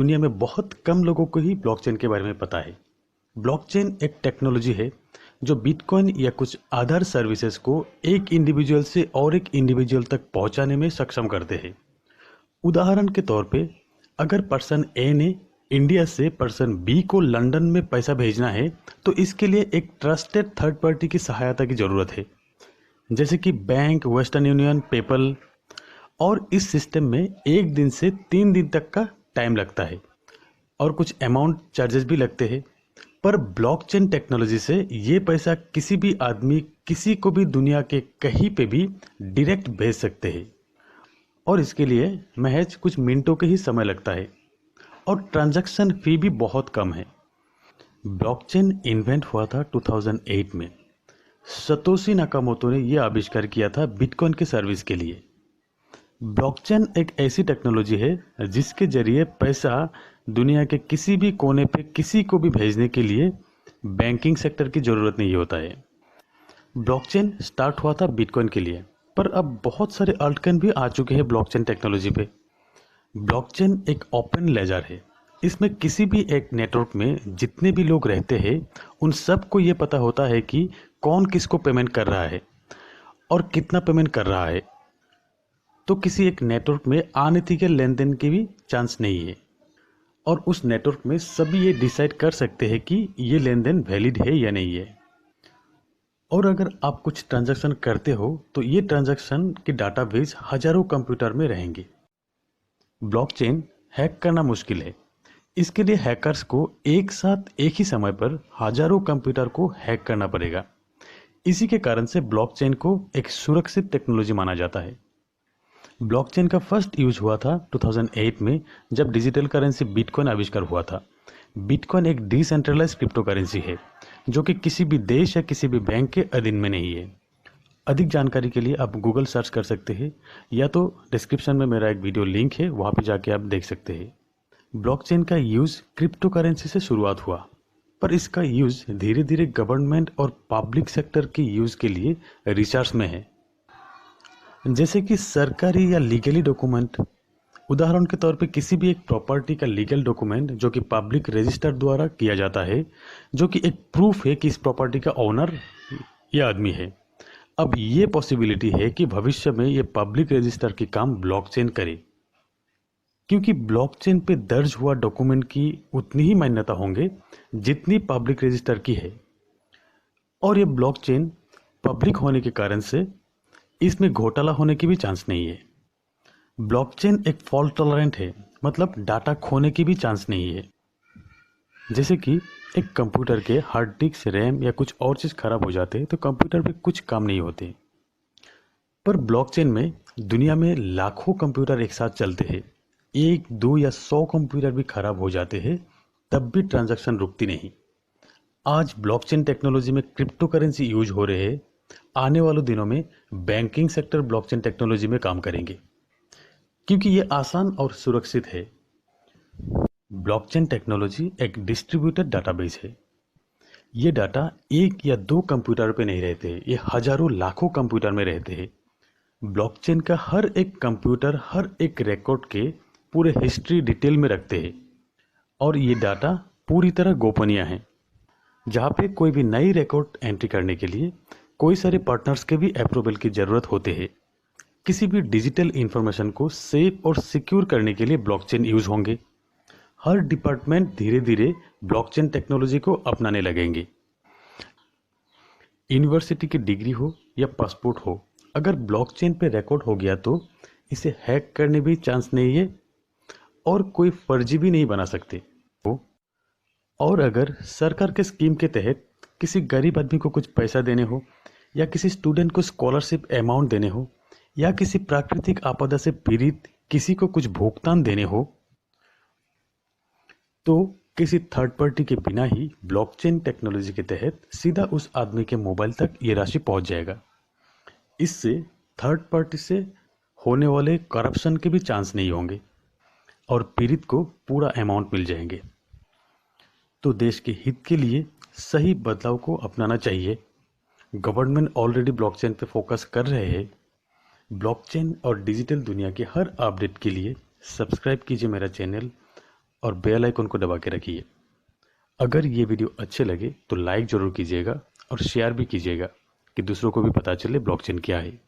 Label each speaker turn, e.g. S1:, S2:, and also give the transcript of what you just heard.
S1: दुनिया में बहुत कम लोगों को ही ब्लॉकचेन के बारे में पता है। ब्लॉकचेन एक टेक्नोलॉजी है जो बिटकॉइन या कुछ आधार सर्विसेज को एक इंडिविजुअल से और एक इंडिविजुअल तक पहुंचाने में सक्षम करते हैं। उदाहरण के तौर पे, अगर पर्सन ए ने इंडिया से पर्सन बी को लंदन में पैसा भेजना है, तो इसके लिए एक ट्रस्टेड थर्ड पार्टी की सहायता की ज़रूरत है, जैसे कि बैंक, वेस्टर्न यूनियन, पेपल। और इस सिस्टम में 1 दिन से 3 दिन तक का टाइम लगता है और कुछ अमाउंट चार्जेस भी लगते हैं। पर ब्लॉकचेन टेक्नोलॉजी से ये पैसा किसी भी आदमी किसी को भी दुनिया के कहीं पे भी डायरेक्ट भेज सकते हैं, और इसके लिए महज कुछ मिनटों के ही समय लगता है और ट्रांजैक्शन फी भी बहुत कम है। ब्लॉकचेन इन्वेंट हुआ था 2008 में। सतोशी नाकामोटो ने यह आविष्कार किया था बिटकॉइन के सर्विस के लिए। ब्लॉकचेन एक ऐसी टेक्नोलॉजी है जिसके जरिए पैसा दुनिया के किसी भी कोने पे किसी को भी भेजने के लिए बैंकिंग सेक्टर की ज़रूरत नहीं होता है। ब्लॉकचेन स्टार्ट हुआ था बिटकॉइन के लिए, पर अब बहुत सारे अल्टकॉइन भी आ चुके हैं ब्लॉकचेन टेक्नोलॉजी पे। ब्लॉकचेन एक ओपन लेजर है। इसमें किसी भी एक नेटवर्क में जितने भी लोग रहते हैं उन सबको ये पता होता है कि कौन किसको पेमेंट कर रहा है और कितना पेमेंट कर रहा है। तो किसी एक नेटवर्क में अनएथिकल लेन देन की भी चांस नहीं है, और उस नेटवर्क में सभी ये डिसाइड कर सकते हैं कि ये लेन देन वैलिड है या नहीं है। और अगर आप कुछ ट्रांजैक्शन करते हो तो ये ट्रांजैक्शन के डाटाबेस हजारों कंप्यूटर में रहेंगे। ब्लॉकचेन हैक करना मुश्किल है। इसके लिए हैकर्स को एक साथ एक ही समय पर हजारों कंप्यूटर को हैक करना पड़ेगा। इसी के कारण से ब्लॉकचेन को एक सुरक्षित टेक्नोलॉजी माना जाता है। ब्लॉकचेन का फर्स्ट यूज हुआ था 2008 में, जब डिजिटल करेंसी बिटकॉइन आविष्कार हुआ था। बिटकॉइन एक डिसेंट्रलाइज्ड क्रिप्टो करेंसी है जो कि किसी भी देश या किसी भी बैंक के अधीन में नहीं है। अधिक जानकारी के लिए आप गूगल सर्च कर सकते हैं, या तो डिस्क्रिप्शन में मेरा एक वीडियो लिंक है, वहाँ पे जाके आप देख सकते हैं। ब्लॉकचेन का यूज़ क्रिप्टो करेंसी से शुरुआत हुआ, पर इसका यूज़ धीरे धीरे गवर्नमेंट और पब्लिक सेक्टर के यूज़ के लिए रिसर्च में है, जैसे कि सरकारी या लीगली डॉक्यूमेंट। उदाहरण के तौर पे किसी भी एक प्रॉपर्टी का लीगल डॉक्यूमेंट जो कि पब्लिक रजिस्टर द्वारा किया जाता है, जो कि एक प्रूफ है कि इस प्रॉपर्टी का ओनर ये आदमी है। अब ये पॉसिबिलिटी है कि भविष्य में ये पब्लिक रजिस्टर की काम ब्लॉकचेन करे, क्योंकि ब्लॉकचेन पे दर्ज हुआ डॉक्यूमेंट की उतनी ही मान्यता होंगे जितनी पब्लिक रजिस्टर की है। और ये ब्लॉकचेन पब्लिक होने के कारण से इसमें घोटाला होने की भी चांस नहीं है। ब्लॉकचेन एक फॉल्ट टॉलरेंट है, मतलब डाटा खोने की भी चांस नहीं है। जैसे कि एक कंप्यूटर के हार्ड डिस्क, रैम या कुछ और चीज़ खराब हो जाते तो कंप्यूटर पे कुछ काम नहीं होते। पर ब्लॉकचेन में दुनिया में लाखों कंप्यूटर एक साथ चलते हैं। 1, 2 या 100 कंप्यूटर भी खराब हो जाते हैं तब भी ट्रांजैक्शन रुकती नहीं। आज ब्लॉकचेन टेक्नोलॉजी में क्रिप्टो करेंसी यूज हो रहे हैं। आने वाले दिनों में बैंकिंग सेक्टर ब्लॉकचेन टेक्नोलॉजी में काम करेंगे, क्योंकि ये आसान और सुरक्षित है। ब्लॉकचेन टेक्नोलॉजी एक डिस्ट्रीब्यूटेड डाटाबेस है। ये डाटा 1 या 2 कंप्यूटर पे नहीं रहते, ये हजारों लाखों कंप्यूटर में रहते हैं। ब्लॉकचेन का हर एक कंप्यूटर हर एक रिकॉर्ड के पूरे हिस्ट्री डिटेल में रखते हैं, और ये डाटा पूरी तरह गोपनीय है। जहाँ पे कोई भी नई रिकॉर्ड एंट्री करने के लिए कोई सारे पार्टनर्स के भी अप्रूवल की ज़रूरत होते हैं। किसी भी डिजिटल इंफॉर्मेशन को सेफ और सिक्योर करने के लिए ब्लॉकचेन यूज होंगे। हर डिपार्टमेंट धीरे धीरे ब्लॉकचेन टेक्नोलॉजी को अपनाने लगेंगे। यूनिवर्सिटी की डिग्री हो या पासपोर्ट हो, अगर ब्लॉकचेन पे रिकॉर्ड हो गया तो इसे हैक करने भी चांस नहीं है और कोई फर्जी भी नहीं बना सकते। और अगर सरकार के स्कीम के तहत किसी गरीब आदमी को कुछ पैसा देने हो, या किसी स्टूडेंट को स्कॉलरशिप अमाउंट देने हो, या किसी प्राकृतिक आपदा से पीड़ित किसी को कुछ भुगतान देने हो, तो किसी थर्ड पार्टी के बिना ही ब्लॉकचेन टेक्नोलॉजी के तहत सीधा उस आदमी के मोबाइल तक ये राशि पहुंच जाएगा। इससे थर्ड पार्टी से होने वाले करप्शन के भी चांस नहीं होंगे और पीड़ित को पूरा अमाउंट मिल जाएंगे। तो देश के हित के लिए सही बदलाव को अपनाना चाहिए। गवर्नमेंट ऑलरेडी ब्लॉकचेन पे फोकस कर रहे हैं। ब्लॉकचेन और डिजिटल दुनिया के हर अपडेट के लिए सब्सक्राइब कीजिए मेरा चैनल और बेल आइकन को दबा के रखिए। अगर ये वीडियो अच्छे लगे तो लाइक ज़रूर कीजिएगा और शेयर भी कीजिएगा कि दूसरों को भी पता चले ब्लॉकचेन क्या है।